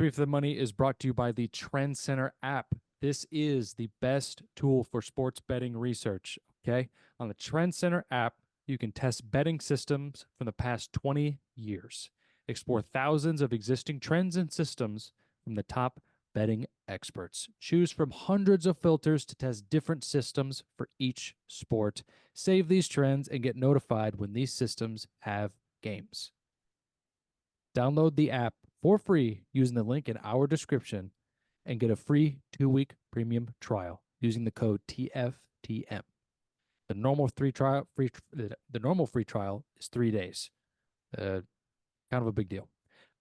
Three for the Money is brought to you by the Trend Center app. This is the best tool for sports betting research. Okay. On the Trend Center app, you can test betting systems from the past 20 years, explore thousands of existing trends and systems from the top betting experts. Choose from hundreds of filters to test different systems for each sport. Save these trends and get notified when these systems have games. Download the app for free using the link in our description and get a free 2-week premium trial using the code TFTM. The normal free trial is 3 days. Kind of a big deal.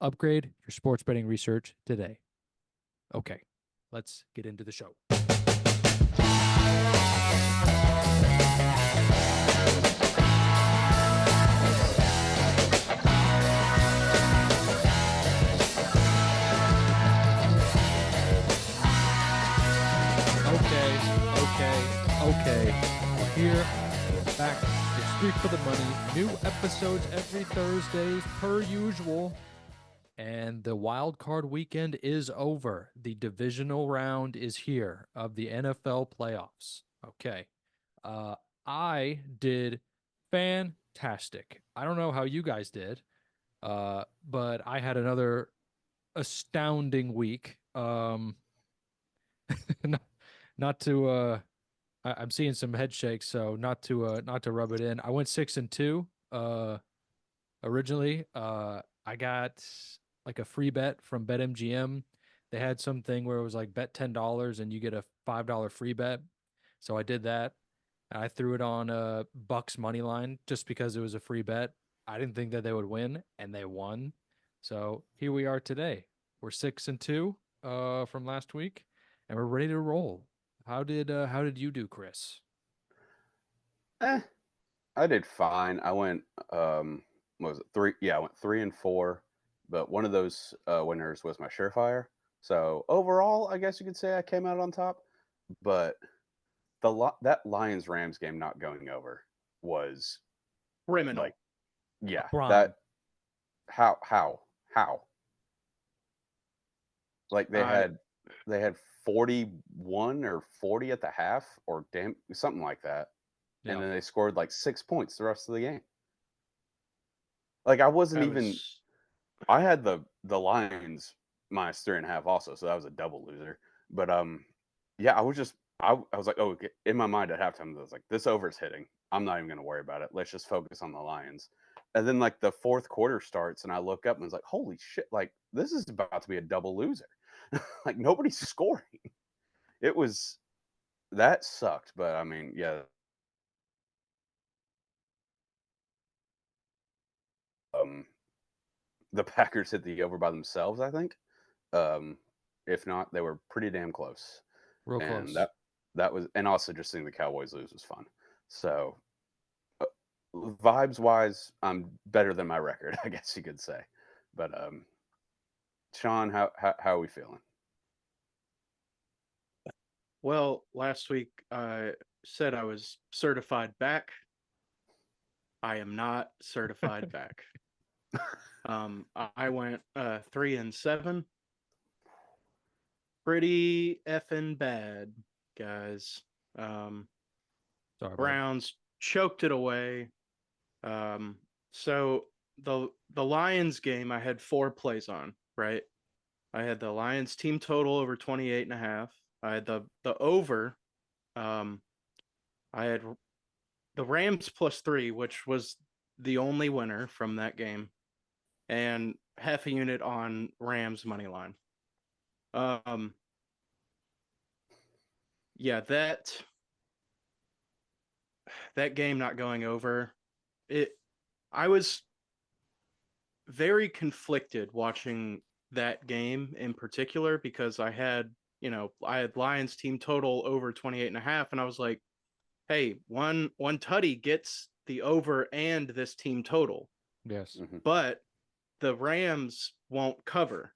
Upgrade your sports betting research today. Okay, let's get into the show. Okay. We're here. We're back. It's Three for the Money. New episodes every Thursdays per usual. And the wild card weekend is over. The divisional round is here of the NFL playoffs. Okay. I did fantastic. I don't know how you guys did, but I had another astounding week. Not to I'm seeing some head shakes, so not to rub it in. I went 6-2 originally. I got like a free bet from BetMGM. They had something where it was like bet $10 and you get a $5 free bet. So I did that. I threw it on Bucks money line just because it was a free bet. I didn't think that they would win, and they won. So here we are today. We're 6-2 from last week, and we're ready to roll. How did you do, Chris? I did fine. I went what was it, 3? Yeah, I went 3-4, but one of those winners was my Surefire. So overall, I guess you could say I came out on top. But that Lions Rams game not going over was criminal. like, yeah, Prime. that how like they had 41 or 40 at the half or something like that. Yeah. And then they scored like 6 points the rest of the game. Like I wasn't even. I had the Lions -3.5 also, so that was a double loser. But yeah, I was like, oh, in my mind at halftime, I was like, this over is hitting. I'm not even going to worry about it. Let's just focus on the Lions. And then like the fourth quarter starts, and I look up and was like, holy shit! Like this is about to be a double loser. Like nobody's scoring. That sucked. But I mean, yeah. The Packers hit the over by themselves, I think. If not, they were pretty damn close. Real And close. that was, and also just seeing the Cowboys lose was fun. So vibes wise, I'm better than my record, I guess you could say. But Sean, how are we feeling? Well, last week I said I was certified back. I am not certified back. I went 3-7. Pretty effing bad, guys. Sorry, Browns choked it away. So the Lions game I had 4 plays on, right? I had the Lions team total over 28.5. I had the over. I had the Rams +3, which was the only winner from that game, and half a unit on Rams money line. Yeah, that game not going over, I was very conflicted watching that game in particular because I had Lions team total over 28.5, and I was like, hey, one tutty gets the over and this team total. Yes. Mm-hmm. But the Rams won't cover.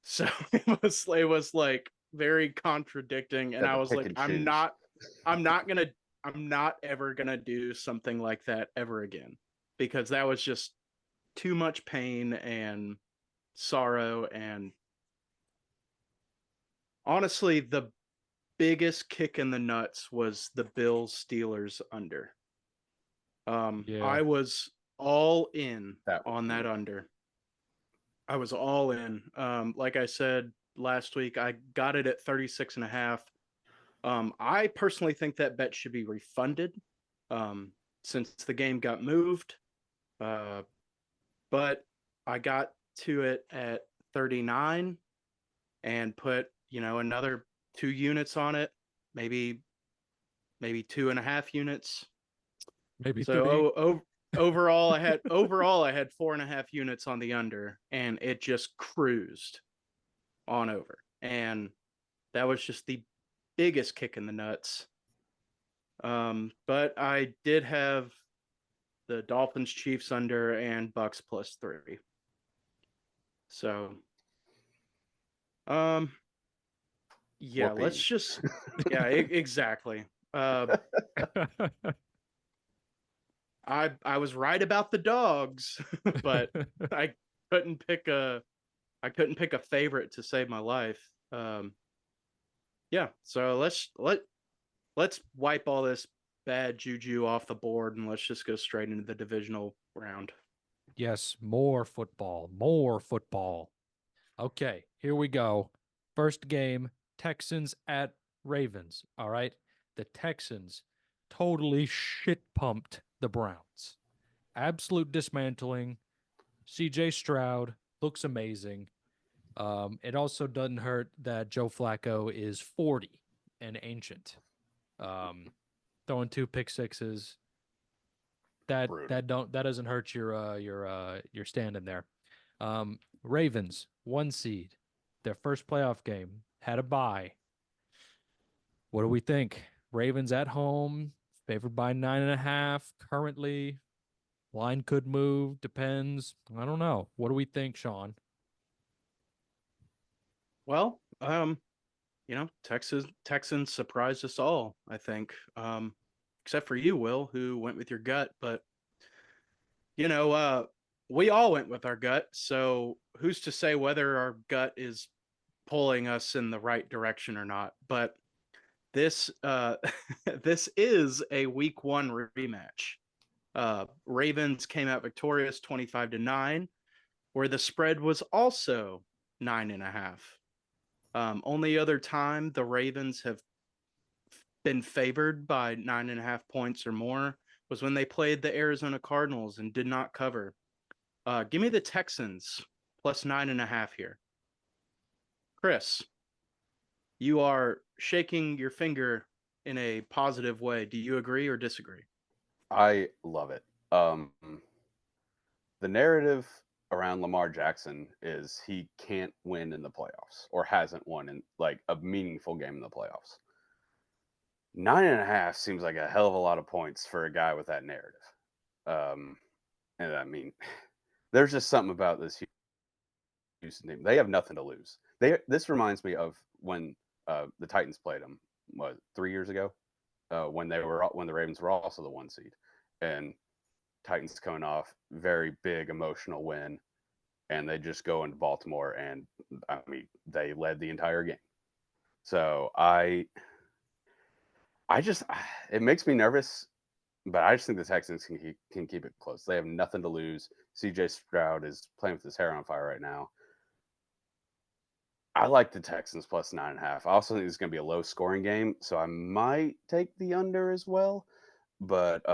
So it was like very contradicting, and I was like, I'm not ever gonna do something like that ever again, because that was just too much pain and sorrow, and honestly, the biggest kick in the nuts was the Bills Steelers under. I was all in on that under. I was all in. Like I said last week, I got it at 36.5. I personally think that bet should be refunded since the game got moved. But I got to it at 39 and put, another 2 units on it, maybe 2.5 units. Maybe so overall I had 4.5 units on the under, and it just cruised on over. And that was just the biggest kick in the nuts. But I did have the Dolphins Chiefs under and Bucks +3. So yeah, Whoopee. let's just exactly. I was right about the dogs, but I couldn't pick a favorite to save my life. Yeah, so let's wipe all this bad juju off the board, and let's just go straight into the divisional round. Yes, more football, more football. Okay, here we go. First game, Texans at Ravens. All right. The Texans totally shit pumped the Browns. Absolute dismantling. CJ Stroud looks amazing. It also doesn't hurt that Joe Flacco is 40 and ancient. Throwing 2 pick sixes. That doesn't hurt your standing there. Ravens, 1 seed, their first playoff game, had a bye. What do we think? Ravens at home, favored by 9.5 currently. Line could move, depends. I don't know. What do we think, Sean? Well, Texans surprised us all, I think. Except for you, Will, who went with your gut, but we all went with our gut, so who's to say whether our gut is pulling us in the right direction or not? But this this is a week 1 rematch. Ravens came out victorious 25-9, where the spread was also 9.5. Only other time the Ravens have been favored by 9.5 points or more was when they played the Arizona Cardinals and did not cover. Give me the Texans +9.5 here. Chris, you are shaking your finger in a positive way. Do you agree or disagree? I love it. The narrative around Lamar Jackson is he can't win in the playoffs or hasn't won in like a meaningful game in the playoffs. 9.5 seems like a hell of a lot of points for a guy with that narrative. And I mean, there's just something about this Houston team. They have nothing to lose. This reminds me of when the Titans played them, 3 years ago, when the Ravens were also the 1 seed, and Titans coming off very big emotional win, and they just go into Baltimore, and I mean they led the entire game. So it makes me nervous, but I just think the Texans can keep it close. They have nothing to lose. CJ Stroud is playing with his hair on fire right now. I like the Texans +9.5. I also think it's going to be a low scoring game, so I might take the under as well. But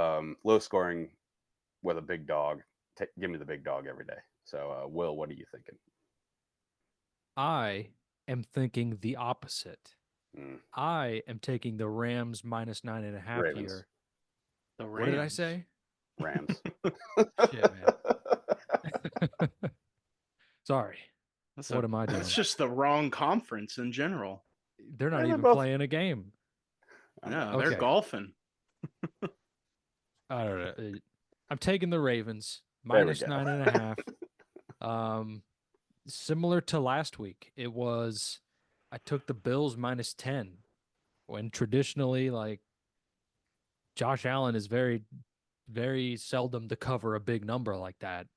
low scoring with a big dog, give me the big dog every day. So, Will, what are you thinking? I am thinking the opposite. I am taking the Rams -9.5 Ravens. here. The Rams. What did I say? Rams. Shit, man. Sorry. What am I doing? That's just the wrong conference in general. They're not even playing a game. No, they're golfing. I don't know. I'm taking the Ravens -9.5. Similar to last week, I took the Bills -10 when traditionally, like, Josh Allen is very, very seldom to cover a big number like that.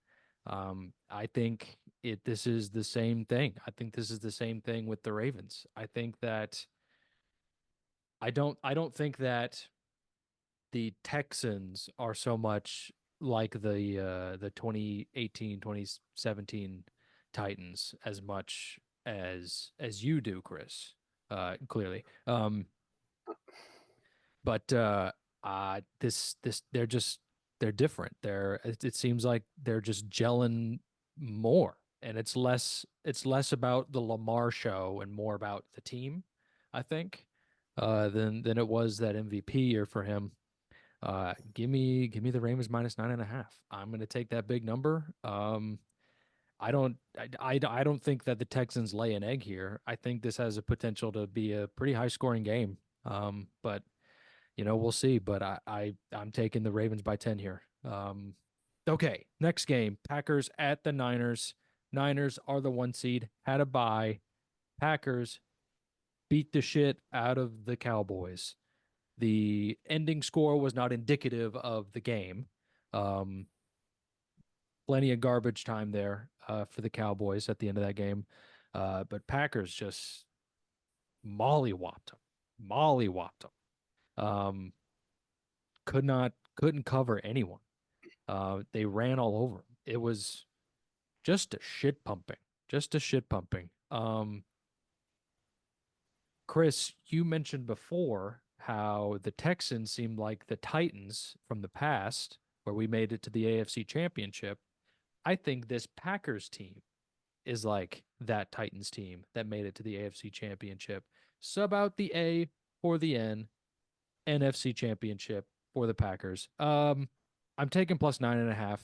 I think this is the same thing. I think this is the same thing with the Ravens. I think that I don't think that the Texans are so much like the 2018, 2017 Titans as much as you do, Chris. Clearly. But this they're different. It seems like they're just gelling more, and it's less about the Lamar show and more about the team, I think, than it was that MVP year for him. Give me the Ravens minus 9.5. I'm going to take that big number. I don't think that the Texans lay an egg here. I think this has a potential to be a pretty high scoring game. But we'll see. But I'm taking the Ravens by 10 here. Okay, next game, Packers at the Niners. Niners are the 1 seed, had a bye. Packers beat the shit out of the Cowboys. The ending score was not indicative of the game. Plenty of garbage time there for the Cowboys at the end of that game. But Packers just mollywopped them. Couldn't cover anyone. They ran all over them. It was just a shit pumping. Chris, you mentioned before how the Texans seemed like the Titans from the past, where we made it to the AFC Championship. I think this Packers team is like that Titans team that made it to the AFC Championship. Sub out the A for the N, NFC Championship for the Packers. I'm taking plus 9.5.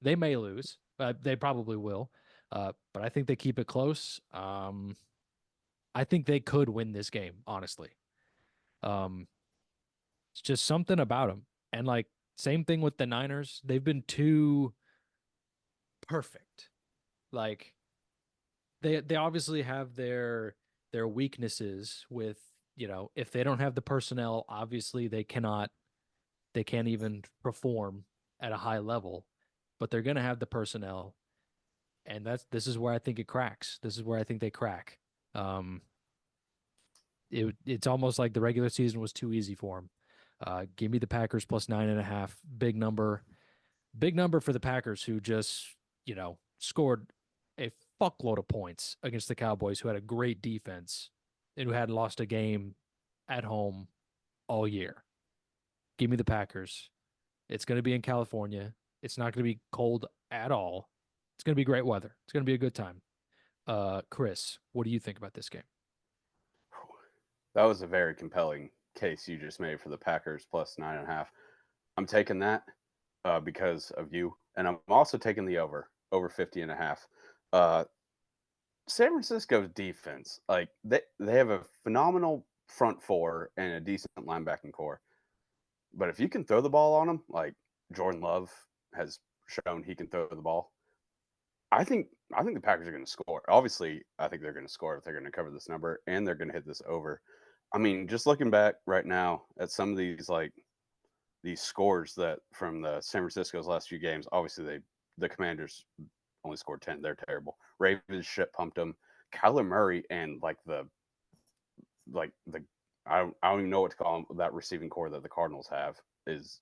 They may lose. They probably will. But I think they keep it close. I think they could win this game, honestly. It's just something about them. And like, same thing with the Niners. They've been too perfect. Like, they obviously have their weaknesses with, if they don't have the personnel, obviously they can't even perform at a high level, but they're going to have the personnel. And this is where I think it cracks. This is where I think they crack. It's almost like the regular season was too easy for them. Give me the Packers plus 9.5. Big number for the Packers, who just, scored a fuckload of points against the Cowboys, who had a great defense and who had lost a game at home all year. Give me the Packers. It's going to be in California. It's not going to be cold at all. It's going to be great weather. It's going to be a good time. Chris, what do you think about this game? That was a very compelling case you just made for the Packers plus 9.5. I'm taking that because of you, and I'm also taking the over 50.5. San Francisco's defense, like they have a phenomenal front four and a decent linebacking core, but if you can throw the ball on them, like Jordan Love has shown he can throw the ball, I think the Packers are going to score. Obviously, I think they're going to score if they're going to cover this number and they're going to hit this over. I mean, just looking back right now at some of these scores that from the San Francisco's last few games, obviously the Commanders only scored 10. They're terrible. Ravens shit pumped them. Kyler Murray and I don't even know what to call them, that receiving core that the Cardinals have is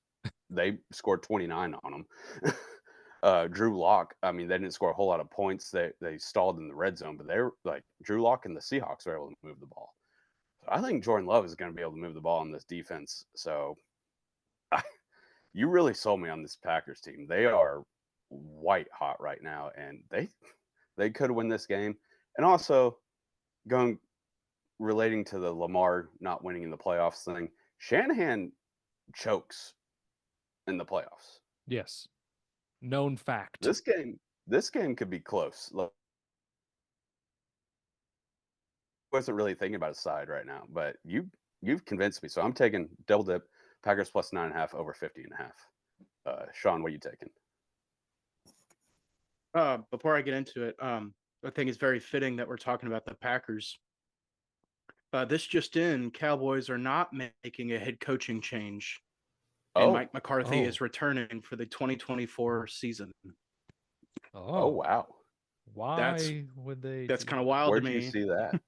they scored 29 on them. Drew Lock, I mean, they didn't score a whole lot of points. They stalled in the red zone, but they're like Drew Lock and the Seahawks were able to move the ball. So I think Jordan Love is going to be able to move the ball in this defense. So you really sold me on this Packers team. They are white hot right now, and they could win this game. And also, relating to the Lamar not winning in the playoffs thing, Shanahan chokes in the playoffs. Yes. Known fact. This game could be close. Look, I wasn't really thinking about a side right now, but you've convinced me. So I'm taking double dip, Packers plus 9.5 over 50.5. Sean, what are you taking? Before I get into it, I think it's very fitting that we're talking about the Packers. This just in, Cowboys are not making a head coaching change. And Mike McCarthy is returning for the 2024 season. Oh, wow. Why would they? That's do kind of that? wild Where'd to you me. see that?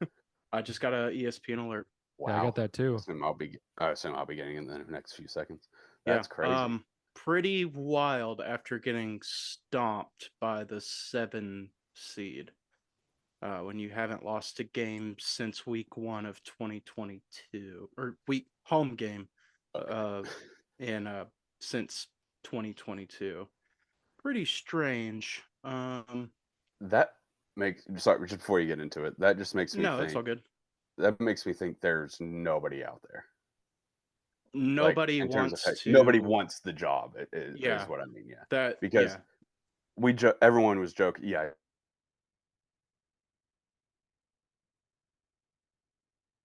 I just got a ESPN alert. Wow. Yeah, I got that too. I assume I'll be getting in the next few seconds. Yeah. That's crazy. Pretty wild after getting stomped by the 7 seed. When you haven't lost a game since week 1 of 2022 or home game since 2022. Pretty strange. That makes sorry, just before you get into it, that just makes me No, think that's all good. that makes me think there's nobody out there. Nobody in terms wants of to. nobody wants the job. Is Yeah. what I mean. Yeah, That because everyone was joking. Yeah,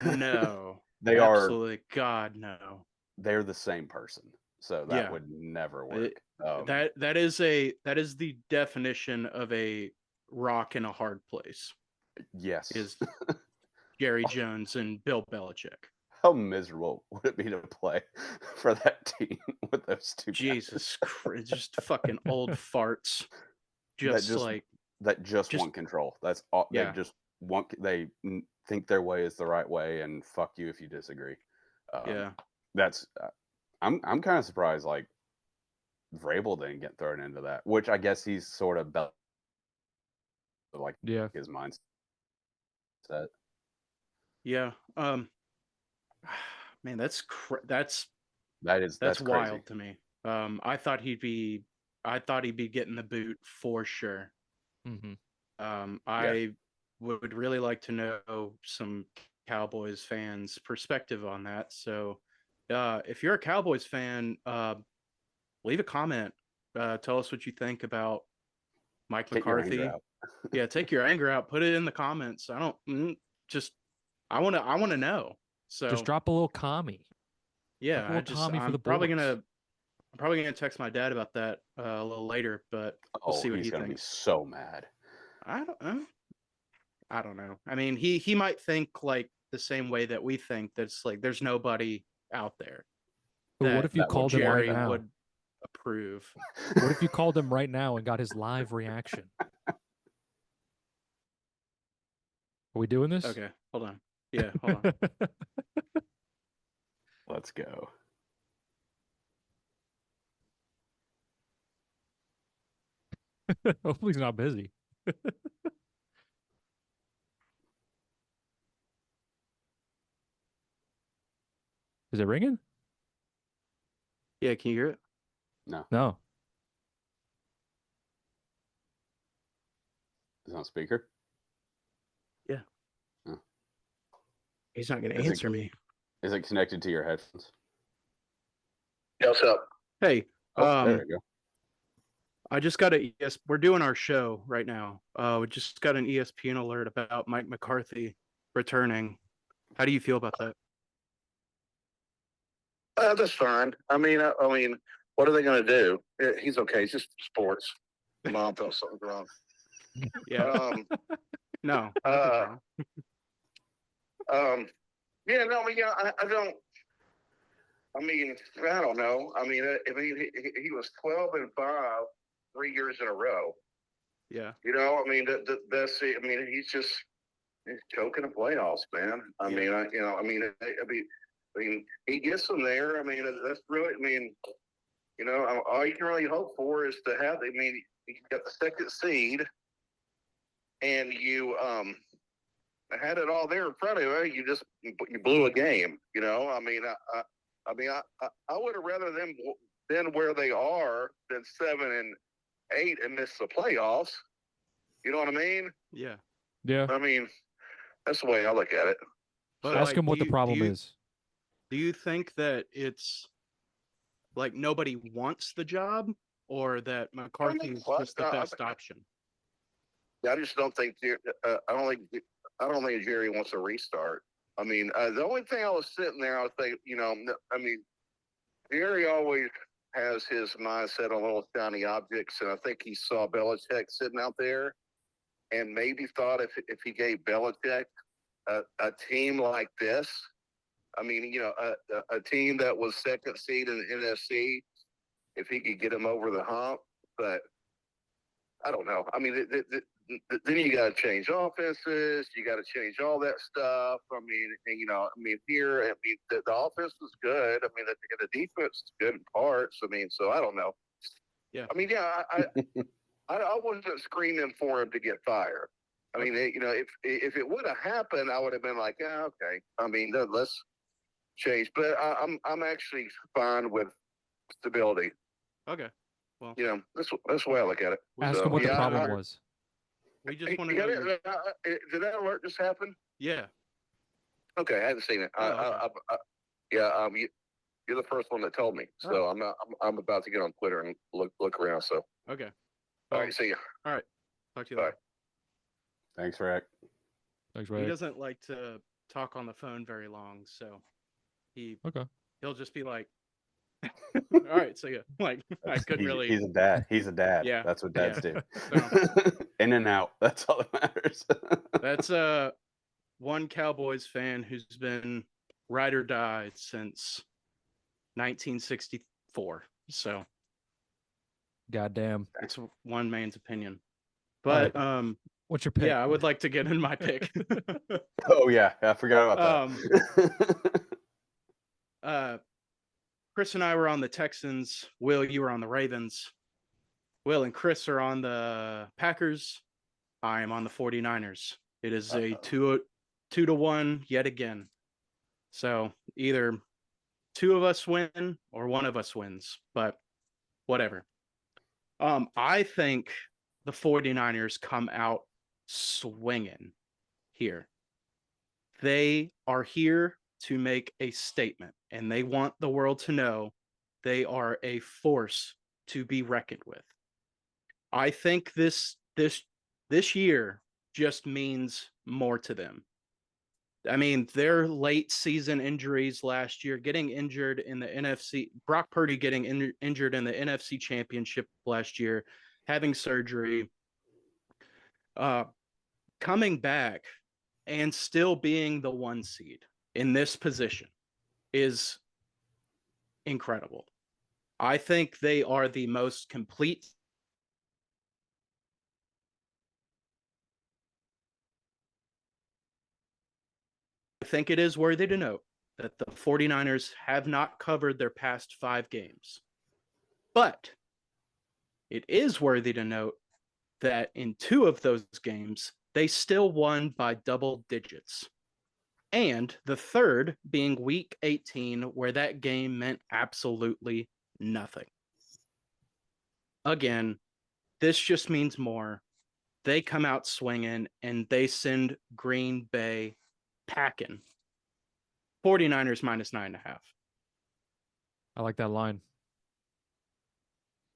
no, they absolutely, God, no. They're the same person, so that Yeah. would never work. That is the definition of a rock in a hard place. Yes, Is Jerry Jones and Bill Belichick. How miserable would it be to play for that team with those two Jesus guys? Christ, just fucking old farts. that just want control. That's all. Yeah. They think their way is the right way, and fuck you if you disagree. Yeah. That's I'm kind of surprised like Vrabel didn't get thrown into that, which I guess he's sort of like his mindset. Yeah. Man, that's wild to me. I thought he'd be getting the boot for sure. Mm-hmm. I would really like to know some Cowboys fans' perspective on that. So, if you're a Cowboys fan, leave a comment. Tell us what you think about Mike McCarthy. Yeah, take your anger out. Put it in the comments. I want to know. So just drop a little commie. Yeah, I'm probably gonna text my dad about that a little later, but we'll see what he thinks. He's gonna be so mad. I don't know. I mean, he might think like the same way that we think. That's like there's nobody out there. But what if you called him right now? Would approve. What if you called him right now and got his live reaction? Are we doing this? Okay, hold on. Yeah, hold on. Let's go. Hopefully he's not busy. Is it ringing? Yeah, can you hear it? No. Is it on speaker? Yeah. Oh. He's not going to answer me. Is it connected to your headphones? Yeah, what's up? Hey, there we go. I just got we're doing our show right now. We just got an ESPN alert about Mike McCarthy returning. How do you feel about that? That's fine. I mean, what are they going to do? He's okay. It's just sports. Mom thought something wrong. Yeah. No. Yeah. No. I don't. I don't know. He was 12-5 3 years in a row. Yeah. That's it. He's choking the playoffs, man. He gets them there. That's really. All you can really hope for is to have. You got the second seed, and you had it all there in front of you. You blew a game. I would have rather them been where they are than 7-8 and miss the playoffs. You know what I mean? Yeah. Yeah. That's the way I look at it. But ask him what the problem is. Do you think that it's like nobody wants the job, or that McCarthy is just the best option? I just don't think. I don't think Jerry wants a restart. The only thing I was sitting there, I was thinking, Jerry always has his mindset on little shiny objects, and I think he saw Belichick sitting out there, and maybe thought if he gave Belichick a team like this, a team that was second seed in the NFC, if he could get him over the hump. But I don't know. then you got to change offenses. You got to change all that stuff. I mean, and, here, the offense was good. I mean, the defense is good in parts. I mean, so I don't know. Yeah. I mean, yeah, I wasn't screaming for him to get fired. I mean, if it would have happened, I would have been like, yeah, okay. I mean, let's change. But I'm actually fine with stability. Okay. Well, that's the way I look at it. Ask him what the problem was. We just want to know. know. Did that alert just happen? Yeah. Okay, I hadn't seen it. Oh, okay. You're the first one that told me. So I'm about to get on Twitter and look around. So Okay. All right, see you. All right. Talk to you Bye. later. Thanks, Rick. Thanks, He Ray. doesn't like to talk on the phone very long, so he'll just be like, "All right, so yeah." Like I couldn't really. He's a dad. He's a dad. Yeah. That's what dads do. So, In and out. That's all that matters. that's one Cowboys fan who's been ride or die since 1964. So Goddamn. it's one man's opinion. But What's your pick? yeah, I would like to get in my pick. Oh yeah, I forgot about that. Chris and I were on the Texans. Will, you were on the Ravens. Will and Chris are on the Packers. I am on the 49ers. It is a 2-1 yet again. So either two of us win or one of us wins, but whatever. I think the 49ers come out swinging here. They are here to make a statement, and they want the world to know they are a force to be reckoned with. I think this year just means more to them. I mean, their late season injuries last year, getting injured in the NFC, Brock Purdy getting injured in the NFC Championship last year, having surgery, coming back and still being the 1 seed in this position is incredible. I think they are the most complete. I think it is worthy to note that the 49ers have not covered their past 5 games. But it is worthy to note that in 2 of those games, they still won by double digits. And the third being week 18, where that game meant absolutely nothing. Again, this just means more. They come out swinging and they send Green Bay packing. 49ers minus 9.5. I like that line.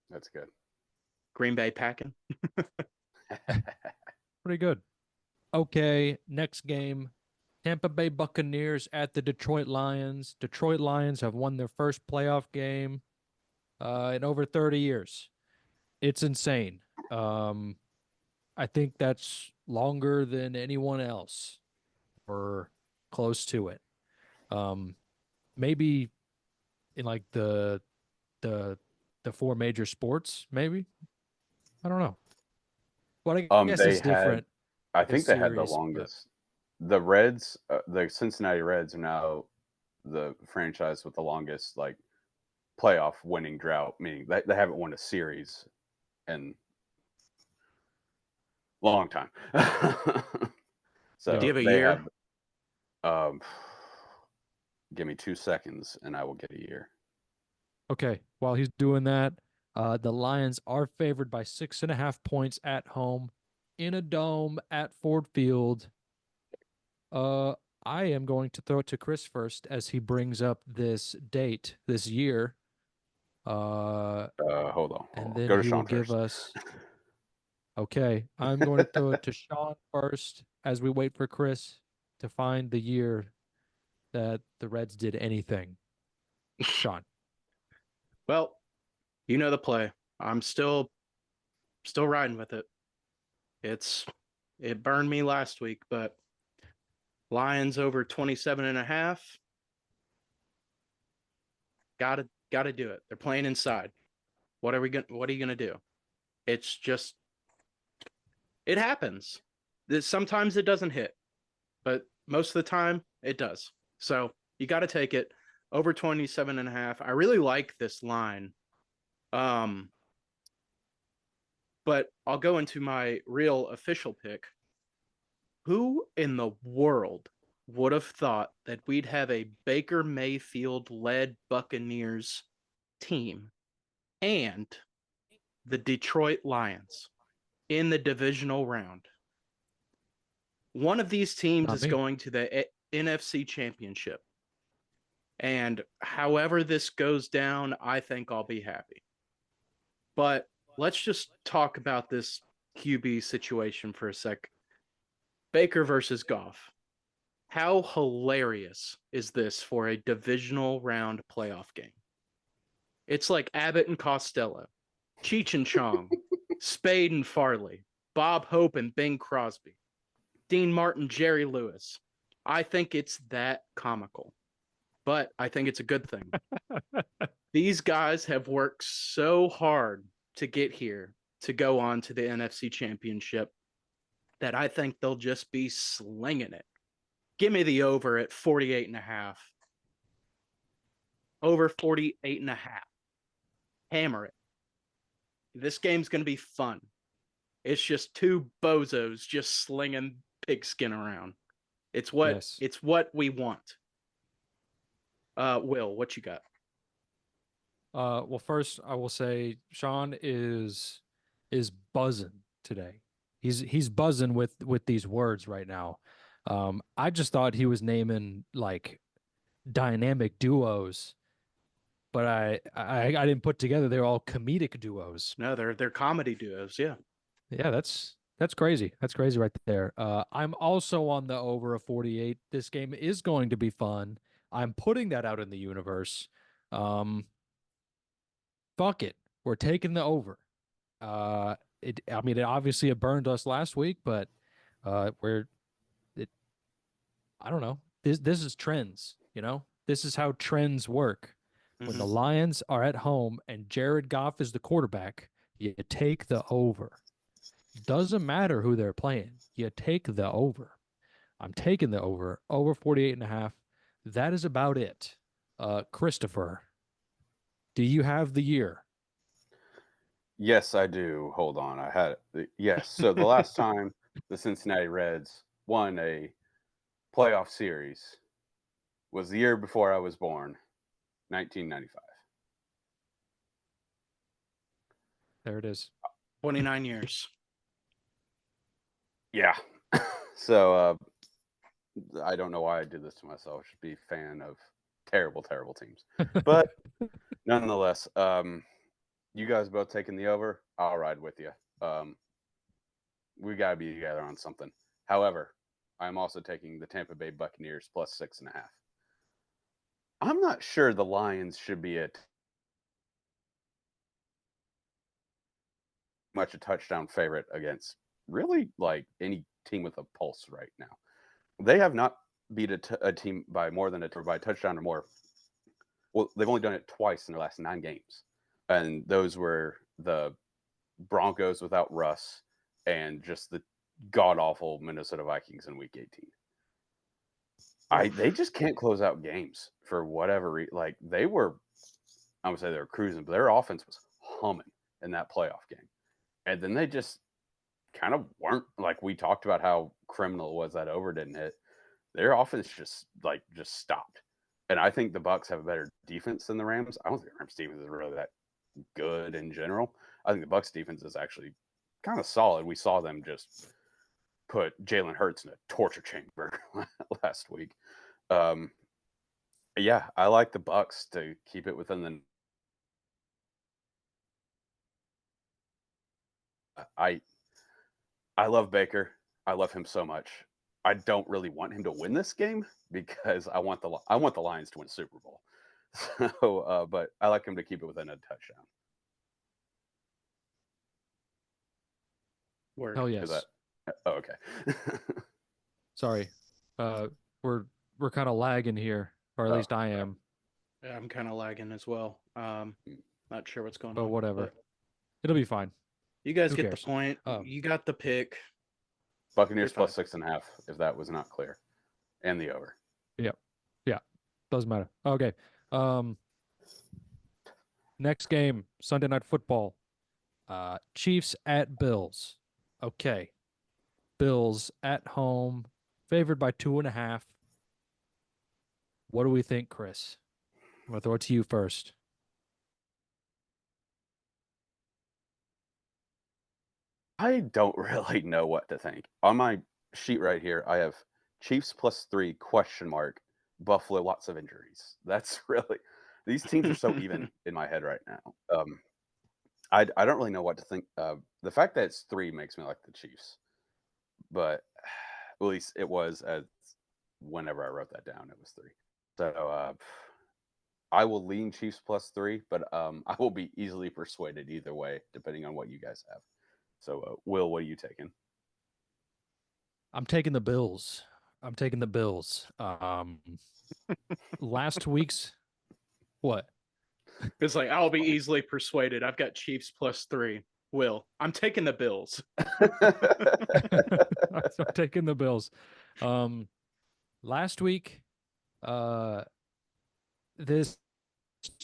That's good. Green Bay packing. Pretty good. Okay, next game. Tampa Bay Buccaneers at the Detroit Lions. Detroit Lions have won their first playoff game in over 30 years. It's insane. I think that's longer than anyone else or close to it. Maybe in like the 4 major sports, maybe. I don't know. But I guess it's different. I think they had the series, longest. The Reds, the Cincinnati Reds are now the franchise with the longest like playoff winning drought, meaning they haven't won a series in a long time. So do you have a they year? Give me 2 seconds and I will get a year. Okay, while he's doing that, the Lions are favored by 6.5 points at home in a dome at Ford Field. I am going to throw it to Chris first as he brings up this date, this year. Hold on. And then Go to he Sean will give first. us. Okay, I'm going to throw it to Sean first as we wait for Chris to find the year that the Reds did anything. Sean. Well, you know the play. I'm still riding with it. It burned me last week, but Lions over 27.5. Gotta do it. They're playing inside. What are you gonna do? It's just It happens. Sometimes it doesn't hit, but most of the time it does. So you got to take it over 27.5. I really like this line. But I'll go into my real official pick. Who in the world would have thought that we'd have a Baker Mayfield-led Buccaneers team and the Detroit Lions in the divisional round? One of these teams is going to the NFC Championship. And however this goes down, I think I'll be happy. But let's just talk about this QB situation for a sec. Baker versus Goff. How hilarious is this for a divisional round playoff game? It's like Abbott and Costello, Cheech and Chong, Spade and Farley, Bob Hope and Bing Crosby, Dean Martin, Jerry Lewis. I think it's that comical, but I think it's a good thing. These guys have worked so hard to get here, to go on to the NFC Championship, that I think they'll just be slinging it. Give me the over at 48.5. Over 48.5. Hammer it. This game's going to be fun. It's just two bozos just slinging pigskin around. It's what we want. Will, what you got? Well, first I will say Sean is buzzing today. He's buzzing with these words right now. I just thought he was naming like dynamic duos, but I didn't put together they're all comedic duos. No, they're comedy duos. Yeah. Yeah, that's crazy. That's crazy right there. I'm also on the over of 48. This game is going to be fun. I'm putting that out in the universe. Fuck it. We're taking the over. It obviously it burned us last week, but I don't know. This is trends, you know? This is how trends work. When the Lions are at home and Jared Goff is the quarterback, you take the over. Doesn't matter who they're playing. You take the over. I'm taking the over 48.5. That is about it. Christopher, do you have the year? Yes, I do. Hold on. I had it. Yes. So the last time the Cincinnati Reds won a playoff series was the year before I was born, 1995. There it is. 29 years. Yeah. So I don't know why I did this to myself. I should be a fan of terrible, terrible teams. But nonetheless, you guys both taking the over. I'll ride with you. We got to be together on something. However, I'm also taking the Tampa Bay Buccaneers plus 6.5. I'm not sure the Lions should be much a touchdown favorite against really like any team with a pulse right now. They have not beat a team by more than by a touchdown or more. Well, they've only done it twice in their last 9 games. And those were the Broncos without Russ and just the god-awful Minnesota Vikings in Week 18. They just can't close out games for whatever reason. Like, I would say they were cruising, but their offense was humming in that playoff game. And then they just kind of weren't. Like, we talked about how criminal it was that over didn't hit. Their offense just stopped. And I think the Bucs have a better defense than the Rams. I don't think the Rams defense is really that good in general. I think the Bucs defense is actually kind of solid. We saw them just put Jalen Hurts in a torture chamber last week. Yeah, I like the Bucs to keep it within the. I love Baker. I love him so much. I don't really want him to win this game because I want the Lions to win Super Bowl. So, but I like him to keep it within a touchdown. Word. Hell yes. Okay. Sorry. We're kind of lagging here, or at least I am. Yeah, I'm kind of lagging as well. Not sure what's going on. But whatever. It'll be fine. You guys Who get cares? the point. You got the pick. Buccaneers You're plus 6.5, if that was not clear, and the over. Yeah, doesn't matter. Okay. Next game, Sunday Night Football. Chiefs at Bills. Okay. Bills at home, favored by 2.5. What do we think, Chris? I'm going to throw it to you first. I don't really know what to think. On my sheet right here, I have Chiefs plus 3 question mark. Buffalo, lots of injuries. That's really these teams are so even in my head right now. I don't really know what to think. The fact that it's 3 makes me like the Chiefs, but at least it was as whenever I wrote that down, it was 3. So I will lean Chiefs plus 3, but I will be easily persuaded either way, depending on what you guys have. So, Will, what are you taking? I'm taking the Bills. Last week's what? It's like, I'll be easily persuaded. I've got Chiefs plus 3. Will, I'm taking the Bills. I'm taking the Bills. Last week, this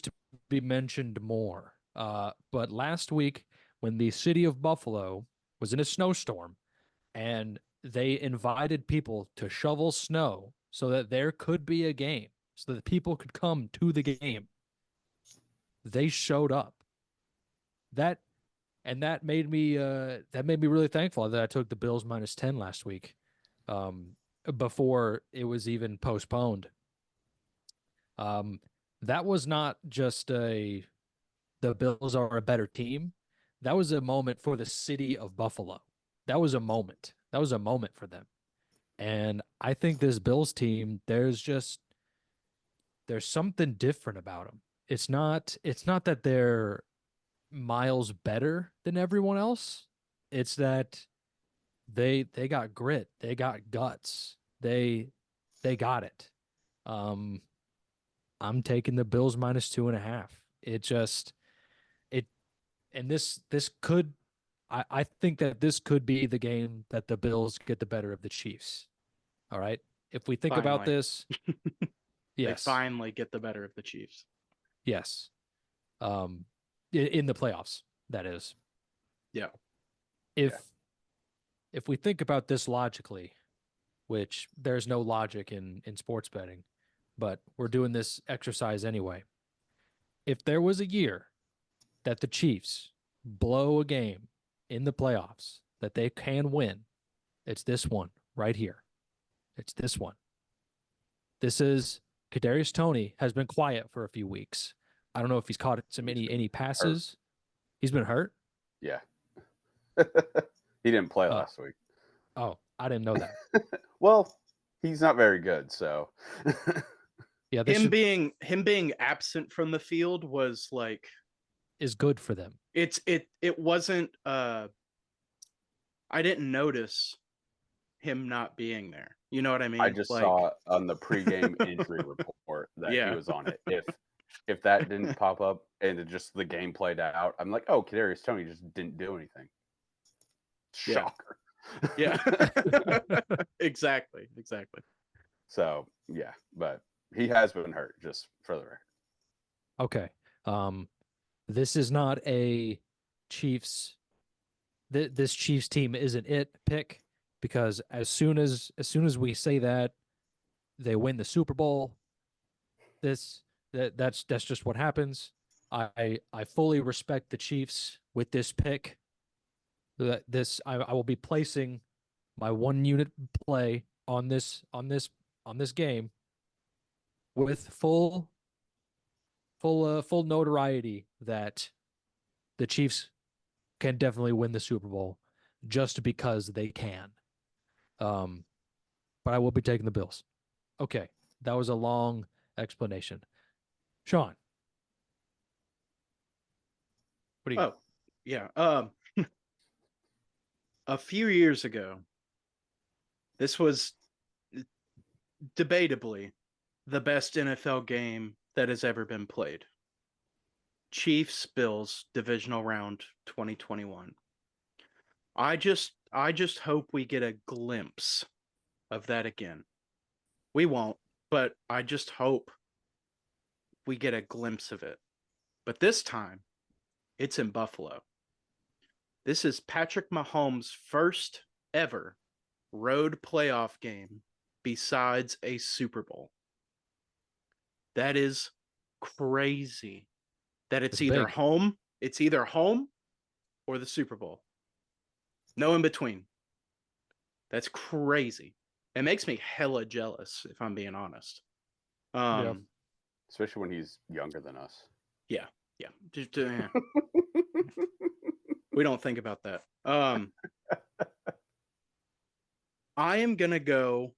to be mentioned more. But last week, when the city of Buffalo was in a snowstorm and they invited people to shovel snow so that there could be a game, so that people could come to the game, they showed up. That made me really thankful that I took the Bills minus 10 last week, before it was even postponed. That was not just the Bills are a better team. That was a moment for the city of Buffalo. That was a moment. That was a moment for them. And I think this Bills team, there's something different about them. It's not that they're miles better than everyone else. It's that they got grit, they got guts. They got it. I'm taking the Bills minus 2.5. And this could, I think that this could be the game that the Bills get the better of the Chiefs. All right. If we think about Finally. this, They yes, finally get the better of the Chiefs. yes. In the playoffs, that is. Yeah. If we think about this logically, which there's no logic in sports betting, but we're doing this exercise anyway. If there was a year that the Chiefs blow a game in the playoffs that they can win, it's this one right here. It's this one. This is Kadarius Toney has been quiet for a few weeks. I don't know if he's caught any passes. Hurt. He's been hurt. Yeah. He didn't play last week. Oh, I didn't know that. Well, he's not very good, so yeah, him being absent from the field was like is good for them. It wasn't I didn't notice him not being there. You know what I mean? I just saw on the pregame injury report that he was on it. If that didn't pop up and it just the game played out, I'm like, oh, Kadarius Toney just didn't do anything. Shocker. Yeah. Exactly. So yeah, but he has been hurt, just for the record. Okay. This is not a Chiefs. This Chiefs team isn't it pick, because as soon as we say that they win the Super Bowl, that's just what happens. I fully respect the Chiefs with this pick. I will be placing my 1 unit play on this game with full notoriety that the Chiefs can definitely win the Super Bowl just because they can. But I will be taking the Bills. Okay, that was a long explanation. Sean, what do you got? Yeah. A few years ago, this was debatably the best NFL game that has ever been played. Chiefs Bills divisional round 2021. I just hope we get a glimpse of that again. We won't, but I just hope we get a glimpse of it. But this time, it's in Buffalo. This is Patrick Mahomes' first ever road playoff game besides a Super Bowl. That is crazy. That it's either big. home or the Super Bowl. No in between. That's crazy. It makes me hella jealous, if I'm being honest. Yeah. Especially when he's younger than us. Yeah. Just, we don't think about that. I am gonna go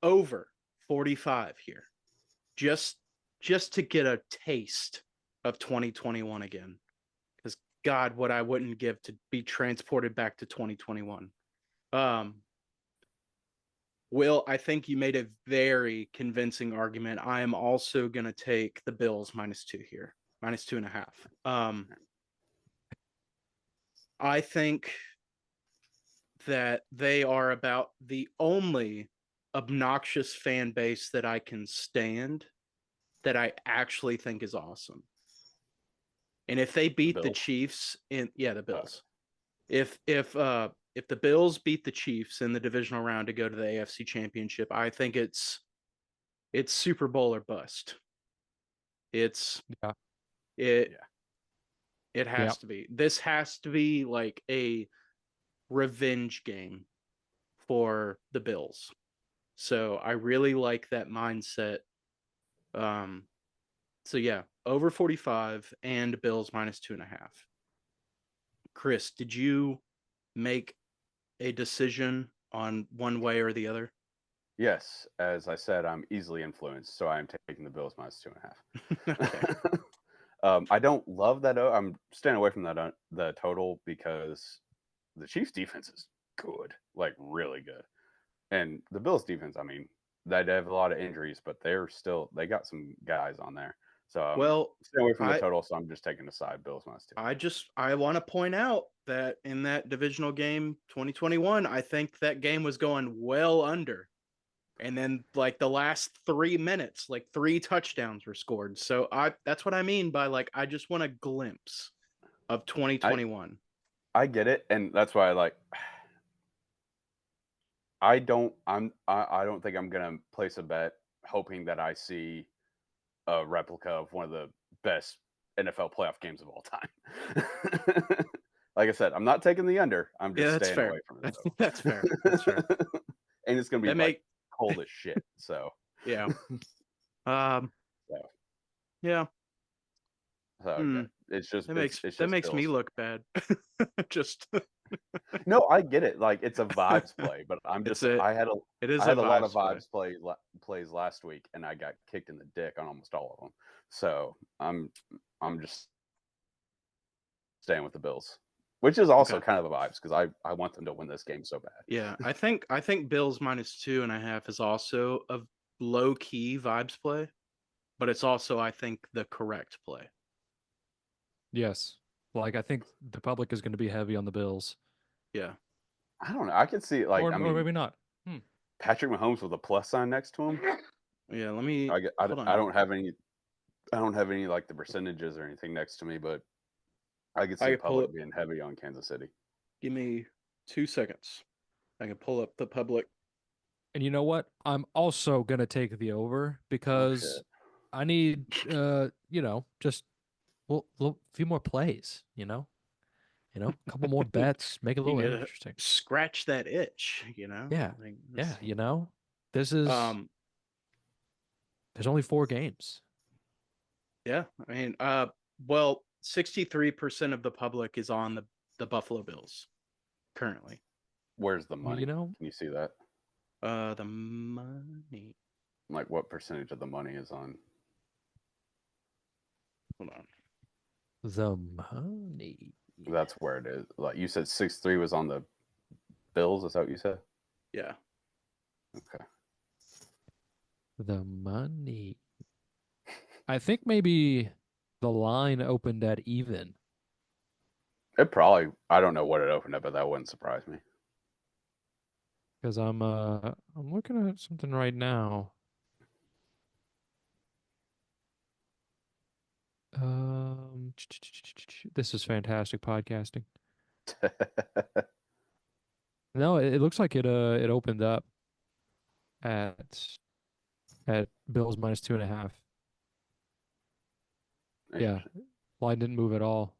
over 45 here, just to get a taste of 2021 again. Because God, what I wouldn't give to be transported back to 2021. Will, I think you made a very convincing argument. I am also gonna take the Bills -2 here, -2.5. I think that they are about the only obnoxious fan base that I can stand that I actually think is awesome. And if they beat the Chiefs the Bills. If the Bills beat the Chiefs in the divisional round to go to the AFC Championship, I think it's Super Bowl or bust. It has to be. This has to be like a revenge game for the Bills. So I really like that mindset. So yeah, over 45 and Bills -2.5. Chris, did you make a decision on one way or the other? Yes, as I said, I'm easily influenced, so I'm taking the Bills -2.5. Okay. I don't love that. I'm staying away from that the total because the Chiefs defense is good, like really good, and the Bills defense. I mean, they have a lot of injuries, but they got some guys on there. So well, stay away from the total. So I'm just taking the side Bills -2. I want to point out that in that divisional game 2021, I think that game was going well under. And then like the last 3 minutes, like 3 touchdowns were scored. So that's what I mean by like I just want a glimpse of 2021. I get it, and that's why I don't think I'm gonna place a bet hoping that I see a replica of one of the best NFL playoff games of all time. Like I said, I'm not taking the under. I'm just staying away from it. That's fair. That's fair. And it's gonna be cold as shit. So yeah. Yeah. So it's just that makes me look bad. Just no, I get it. Like it's a vibes play, but I had a lot of vibes plays last week, and I got kicked in the dick on almost all of them. So I'm just staying with the Bills, which is also kind of a vibes because I want them to win this game so bad. Yeah, I think Bills -2.5 is also a low key vibes play, but it's also I think the correct play. Yes. Like I think the public is going to be heavy on the Bills. Yeah. I don't know. I could see it or maybe not. Patrick Mahomes with a plus sign next to him. Yeah, let me. I don't have any. I don't have any like the percentages or anything next to me, but I could see public being heavy on Kansas City. Give me 2 seconds. I can pull up the public. And you know what? I'm also gonna take the over because I need just a few more plays. A couple more bets, make it a little interesting. Scratch that itch. Yeah, this is. There's only 4 games. Yeah, I mean, 63% of the public is on the Buffalo Bills currently. Where's the money? Can you see that? The money. Like what percentage of the money is on? Hold on. The money. That's where it is. Like you said, 6-3 was on the Bills. Is that what you said? Yeah. Okay. The money. I think maybe the line opened at even. It probably. I don't know what it opened up, but that wouldn't surprise me. Because I'm looking at something right now. This is fantastic podcasting. No, it looks like it opened up at Bills minus 2.5. Yeah, line didn't move at all.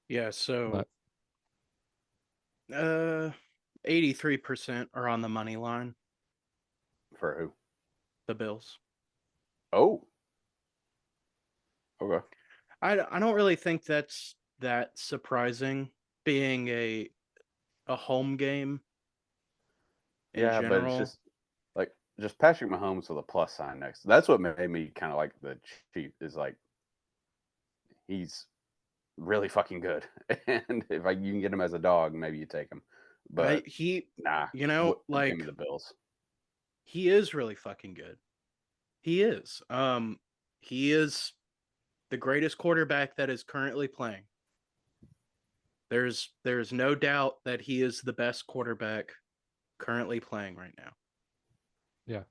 Yeah, so But 83% are on the money line, For who? the Bills. Oh. Okay. I don't really think that's that surprising, being a home game in Yeah, but it's general. just Patrick Mahomes with a plus sign next. That's what made me kind of like the Chiefs. Is like he's really fucking good, and if you can get him as a dog, maybe you take him. But nah, you know, give me the Bills. He is really fucking good. He is. He is the greatest quarterback that is currently playing. There's no doubt that he is the best quarterback currently playing right now. yeah,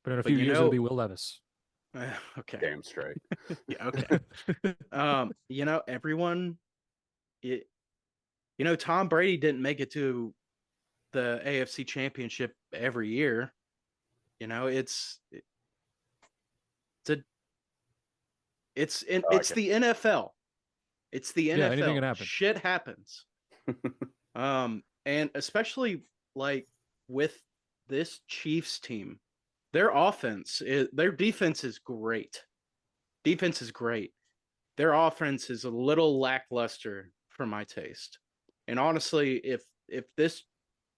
but in a few years it'll be Will Levis. Okay. Damn straight. Yeah. Okay. You know, everyone. Tom Brady didn't make it to the AFC Championship every year. You know, it's the NFL. It's the NFL. Yeah, anything can happen. Shit happens. And especially like with this Chiefs team, their defense is great. Defense is great. Their offense is a little lackluster for my taste. And honestly, if this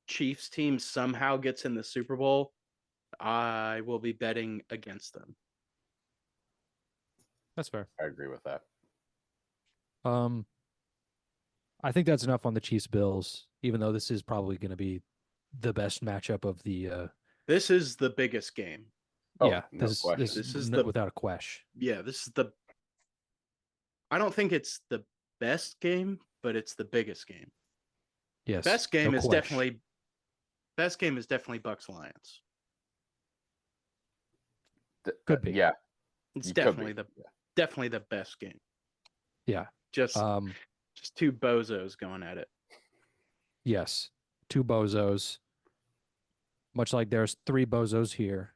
Chiefs team somehow gets in the Super Bowl, I will be betting against them. That's fair. I agree with that. I think that's enough on the Chiefs Bills, even though this is probably going to be the best matchup of the. This is the biggest game. Yeah, no question. this is without a question. Yeah, this is the. I don't think it's the best game, but it's the biggest game. Yes, Best game no is question. definitely Bucks Lions. Could be. Yeah, It's definitely the best game. Yeah. Just two bozos going at it. Yes, two bozos. Much like there's three bozos here.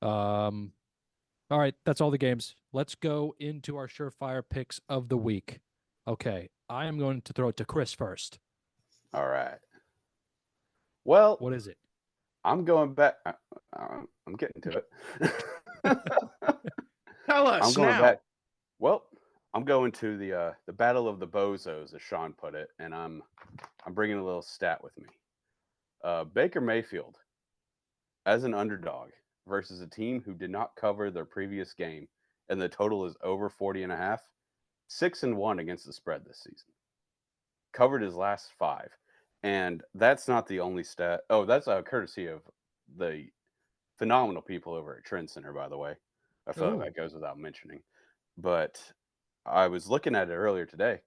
All right, that's all the games. Let's go into our surefire picks of the week. Okay, I am going to throw it to Chris first. All right. Well, what is it? I'm going back. I'm getting to it. Tell us I'm going now. back. Well, I'm going to the Battle of the Bozos, as Sean put it, and I'm bringing a little stat with me. Baker Mayfield, as an underdog versus a team who did not cover their previous game, and the total is over 40.5, 6-1 against the spread this season. Covered his last 5. And that's not the only stat. Oh, that's a courtesy of the phenomenal people over at Trend Center, by the way. I feel like that goes without mentioning. But I was looking at it earlier today,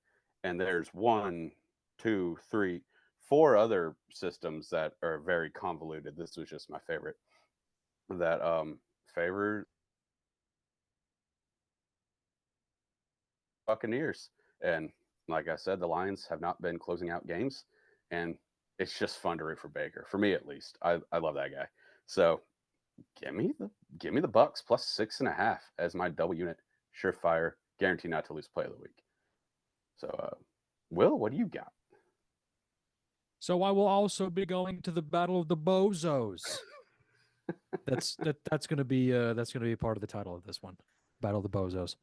and there's 1, 2, 3, 4 other systems that are very convoluted. This was just my favorite. That favor Buccaneers. And like I said, the Lions have not been closing out games, and it's just fun to root for Baker. For me, at least, I love that guy. So give me the Bucks plus 6.5 as my double unit surefire guarantee not to lose play of the week. So, Will, what do you got? So I will also be going to the Battle of the Bozos. that's going to be part of the title of this one, Battle of the Bozos.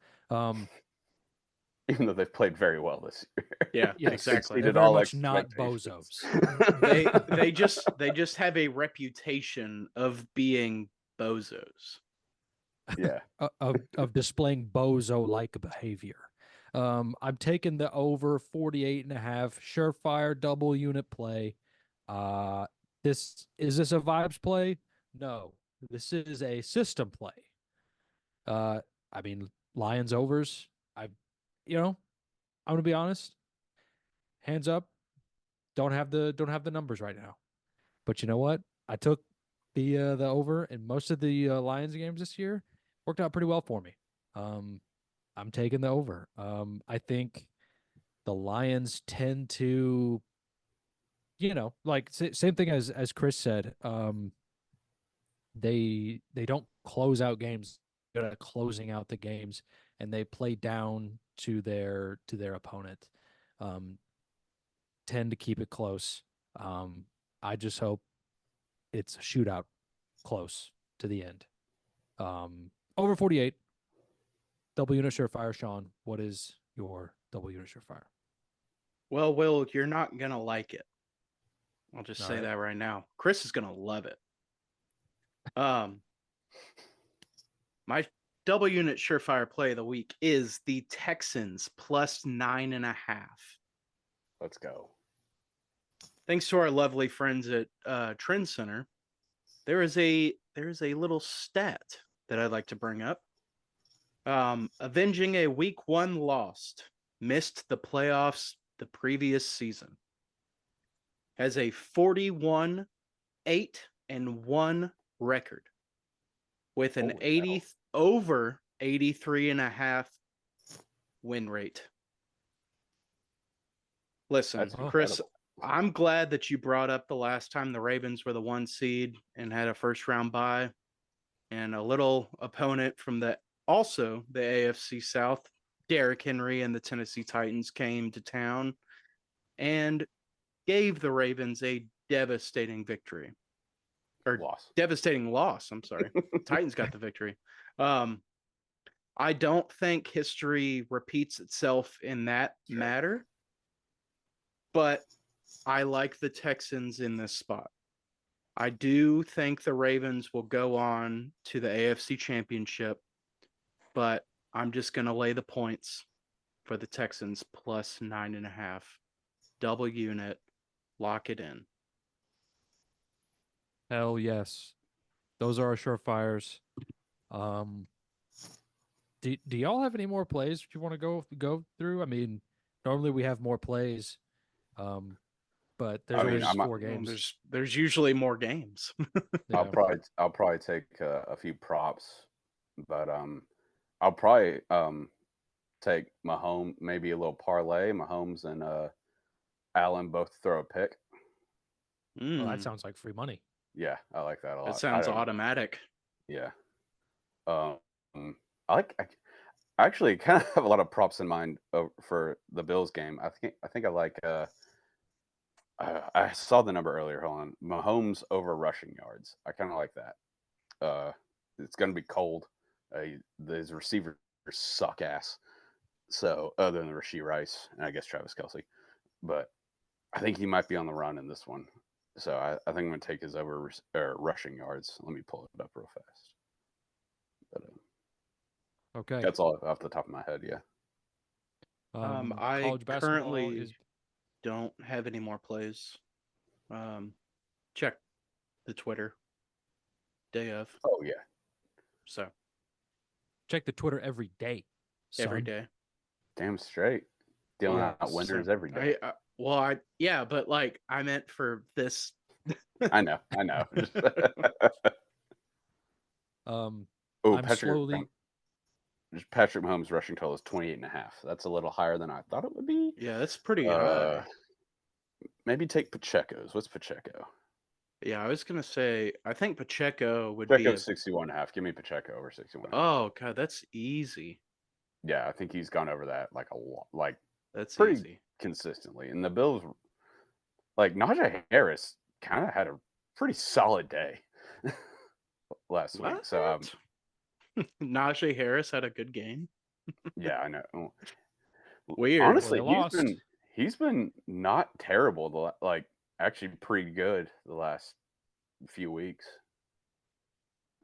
Even though they've played very well this year. Yeah, yes, exactly. They're very much not bozos. they just have a reputation of being bozos. Yeah. of displaying bozo-like behavior. I'm taking the over 48.5 surefire double unit play. Is this a vibes play? No, this is a system play. I mean, Lions overs. I'm gonna be honest. Hands up, don't have the numbers right now. But you know what? I took the over in most of the Lions games this year. Worked out pretty well for me. I'm taking the over. I think the Lions tend to, like same thing as Chris said. They don't close out games. Good at closing out the games, and they play down to their opponent. Tend to keep it close. I just hope it's a shootout, close to the end. Over 48. Double unit Surefire, Sean. What is your double unit Surefire? Well, Will, you're not going to like it. I'll just All say right. that right now. Chris is going to love it. My double unit Surefire play of the week is the Texans plus 9.5. Let's go. Thanks to our lovely friends at Trend Center, there is a little stat that I'd like to bring up. Avenging a week 1 loss, missed the playoffs the previous season, has a 41-8-1 record with an over 83.5 win rate. Listen, Chris, I'm glad that you brought up the last time the Ravens were the 1 seed and had a first round bye, and a little opponent from the AFC South, Derrick Henry and the Tennessee Titans came to town and gave the Ravens a devastating victory. Or devastating loss, I'm sorry. Titans got the victory. I don't think history repeats itself in that matter, but I like the Texans in this spot. I do think the Ravens will go on to the AFC Championship, but I'm just going to lay the points for the Texans plus 9.5. Double unit. Lock it in. Hell yes. Those are our Surefires. Do y'all have any more plays you want to go through? I mean, normally we have more plays, but there's always 4 games. There's usually more games. Yeah. I'll probably take a few props, but I'll probably take Mahomes, maybe a little parlay. Mahomes and Allen both throw a pick. Oh, that sounds like free money. Yeah, I like that a lot. That sounds automatic. Yeah. I actually kind of have a lot of props in mind for the Bills game. I think I like. I saw the number earlier. Hold on, Mahomes over rushing yards. I kind of like that. It's going to be cold. His receivers suck ass. So other than Rashee Rice and I guess Travis Kelce, but I think he might be on the run in this one. So I think I'm going to take his over rushing yards. Let me pull it up real fast. But, okay, that's all off the top of my head. Yeah. I currently don't have any more plays. Check the Twitter day of. Oh yeah. So check the Twitter every day. Son. Every day. Damn straight. Dealing out winners every day. But like I meant for this. I know. Patrick Mahomes rushing total is 28.5. That's a little higher than I thought it would be. Yeah, that's pretty high. Maybe take Pacheco's. What's Pacheco? Yeah, I was gonna say I think Pacheco would be 61.5. Give me Pacheco over 61.5. Oh god, that's easy. Yeah, I think he's gone over that like a lot, like that's pretty easy. Consistently. And the Bills, like Najee Harris, kind of had a pretty solid day last week. So Najee Harris had a good game. Yeah, I know. Weird. Honestly, he's been not terrible. Actually pretty good the last few weeks.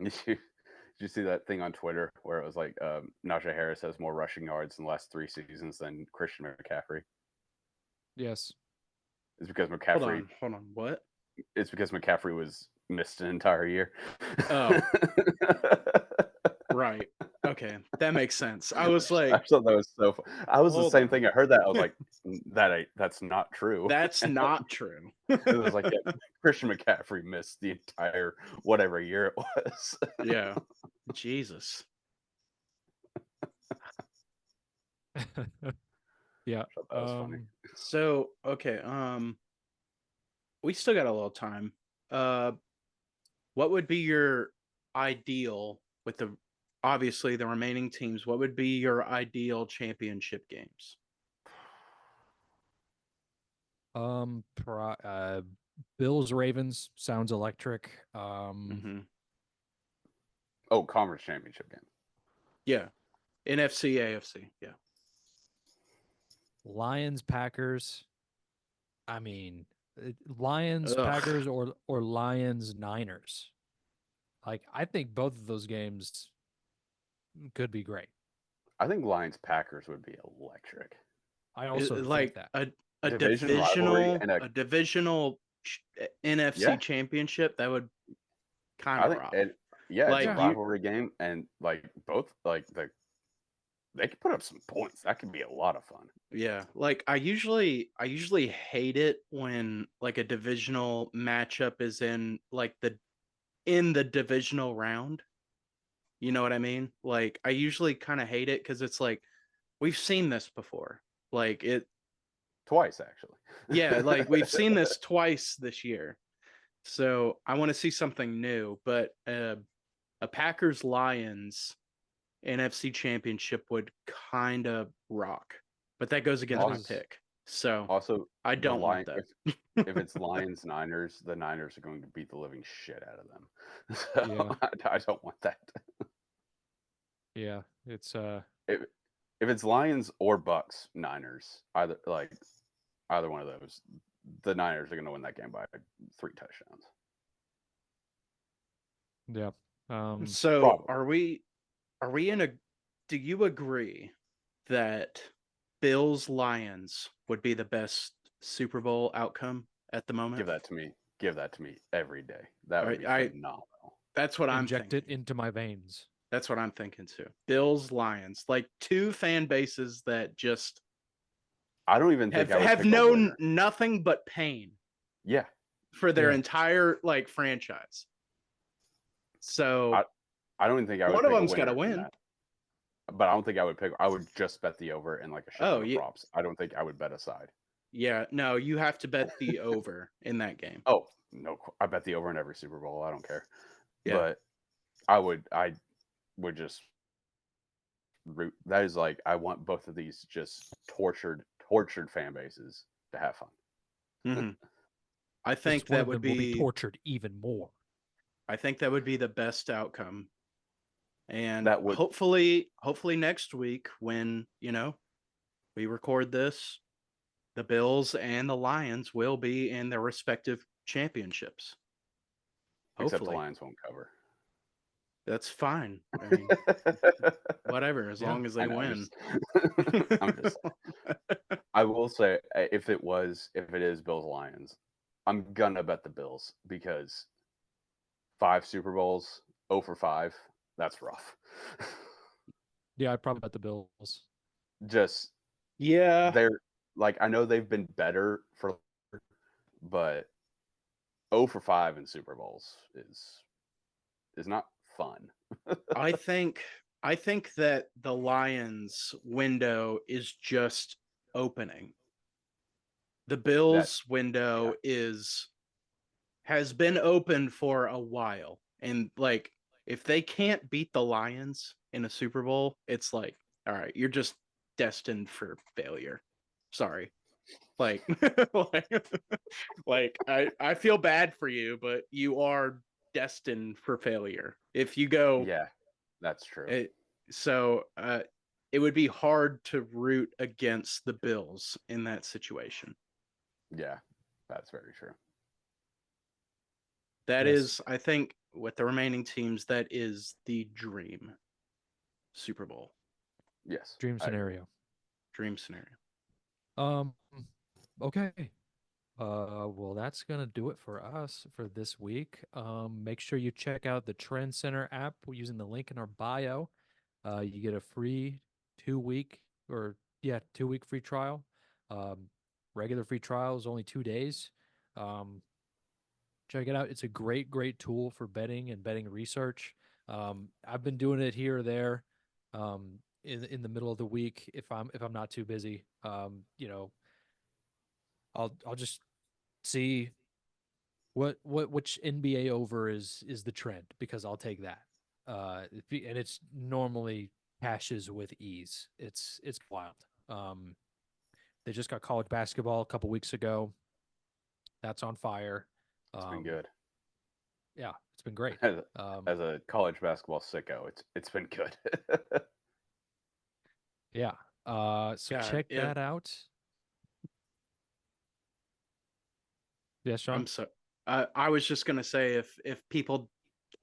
Did you see that thing on Twitter where it was like Najee Harris has more rushing yards in the last 3 seasons than Christian McCaffrey? Yes. It's because McCaffrey. Hold on. What? It's because McCaffrey was missed an entire year. Oh. Right. Okay. Okay, that makes sense. I was I like, thought that was so fun. I was the hold same on. thing. I heard that. I was like, that's not true. That's not true. It was like Christian McCaffrey missed the entire whatever year it was. Yeah. Jesus. Yeah. I thought that was funny. So, okay, we still got a little time. What would be your ideal with obviously the remaining teams? What would be your ideal championship games? Bills Ravens sounds electric. Mhm. Oh, conference championship game. Yeah. NFC, AFC. Yeah. Lions Packers. I mean, Lions Ugh. Packers or Lions Niners. Like, I think both of those games could be great. I think Lions Packers would be electric. I also think like that. a Division rivalry divisional and a divisional NFC Yeah. championship, that would kind I of think rock. it's Like, a rivalry game, and like both they could put up some points. That could be a lot of fun. Yeah, like I usually hate it when like a divisional matchup is in the divisional round. You know what I mean? Like I usually kind of hate it because it's like we've seen this before. Like it Twice, actually. Yeah, like we've seen this twice this year. So I want to see something new, but a Packers Lions NFC Championship would kind of rock. But that goes against my pick. So Also, I the don't want that. If it's Lions Niners, the Niners are going to beat the living shit out of them. So Yeah. I don't want that. Yeah, it's If it's Lions or Bucks Niners, either one of those, the Niners are going to win that game by 3 touchdowns. yeah. So Probably. are we in a do you agree that Bills Lions would be the best Super Bowl outcome at the moment? Give that to me. Give that to me every day. That would be phenomenal. That's what I'm inject thinking. it into my veins. That's what I'm thinking too. Bills Lions, like two fan bases that just I don't even think I would have pick a known winner. nothing but pain. Yeah. For their Yeah. entire like franchise. So I don't even think I would one pick of them's a winner got to in win. that. But I don't think I would pick. I would just bet the over and like a shit ton of props. I don't think I would bet a side. Yeah, no, you have to bet the over in that game. Oh no, I bet the over in every Super Bowl. I don't care. Yeah. But I would just root. That is like I want both of these just tortured fan bases to have fun. Mm-hmm. I think Just one that of would them will be tortured even more. I think that would be the best outcome. And that would hopefully next week when, we record this, the Bills and the Lions will be in their respective championships. Hopefully. Except the Lions won't cover. That's fine. I mean, whatever, as long as they win. I will say if it is Bills Lions, I'm gonna bet the Bills because 5 Super Bowls, 0 for 5, that's rough. Yeah, I'd probably bet the Bills. Just they're like I know they've been better but 0 for 5 in Super Bowls is not fun. I think that the Lions window is just opening. The Bills window has been open for a while. And like if they can't beat the Lions in a Super Bowl, it's like, all right, you're just destined for failure. Sorry. Like I feel bad for you, but you are destined for failure. If you go Yeah, that's true. So it would be hard to root against the Bills in that situation. Yeah, that's very true. That is, I think, with the remaining teams, that is the dream Super Bowl. Yes. Dream scenario. Dream scenario. Okay. Well, that's gonna do it for us for this week. Make sure you check out the Trend Center app using the link in our bio. You get a free 2-week or 2-week free trial. Regular free trial is only 2 days. Check it out. It's a great, great tool for betting and betting research. I've been doing it here or there, in the middle of the week if I'm not too busy. I'll just see which NBA over is the trend, because I'll take that. And it's normally cashes with ease. It's wild. They just got college basketball a couple weeks ago. That's on fire. It's been good. Yeah, it's been great. As a college basketball sicko, it's been good. Yeah. So check that out. Yes, Sean? I'm sorry. I was just gonna say, if people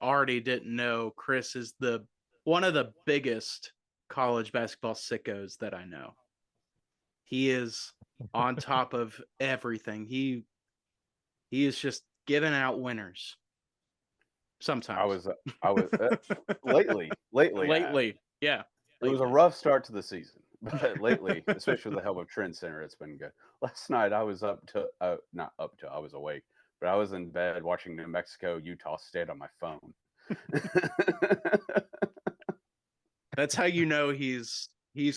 already didn't know, Chris is one of the biggest college basketball sickos that I know. He is on top of everything. He is just giving out winners. Sometimes I was lately. Yeah. It was a rough start to the season, but lately, especially with the help of Trend Center, it's been good. Last night I was I was awake, but I was in bed watching New Mexico, Utah State on my phone. That's how you know he's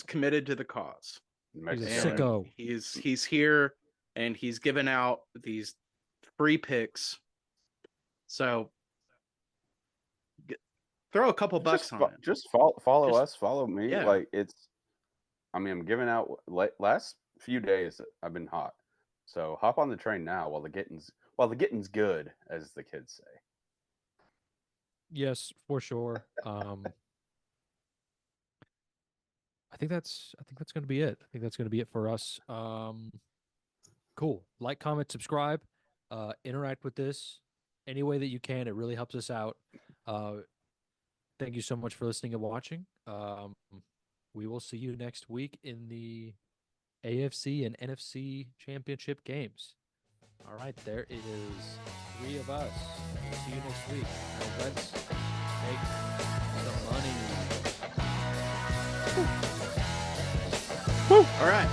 committed to the cause. He's a sicko. He's here and he's giving out these free picks. So throw a couple bucks on it. Just follow us, follow me. Yeah. Like I'm giving out last few days I've been hot. So hop on the train now while the getting's good, as the kids say. Yes, for sure. I think that's going to be it. I think that's going to be it for us. Cool. Like, comment, subscribe, interact with this any way that you can. It really helps us out. Thank you so much for listening and watching. We will see you next week in the AFC and NFC Championship games. All right, there it is. 3 of us. We'll see you next week. Now let's make some money. All right.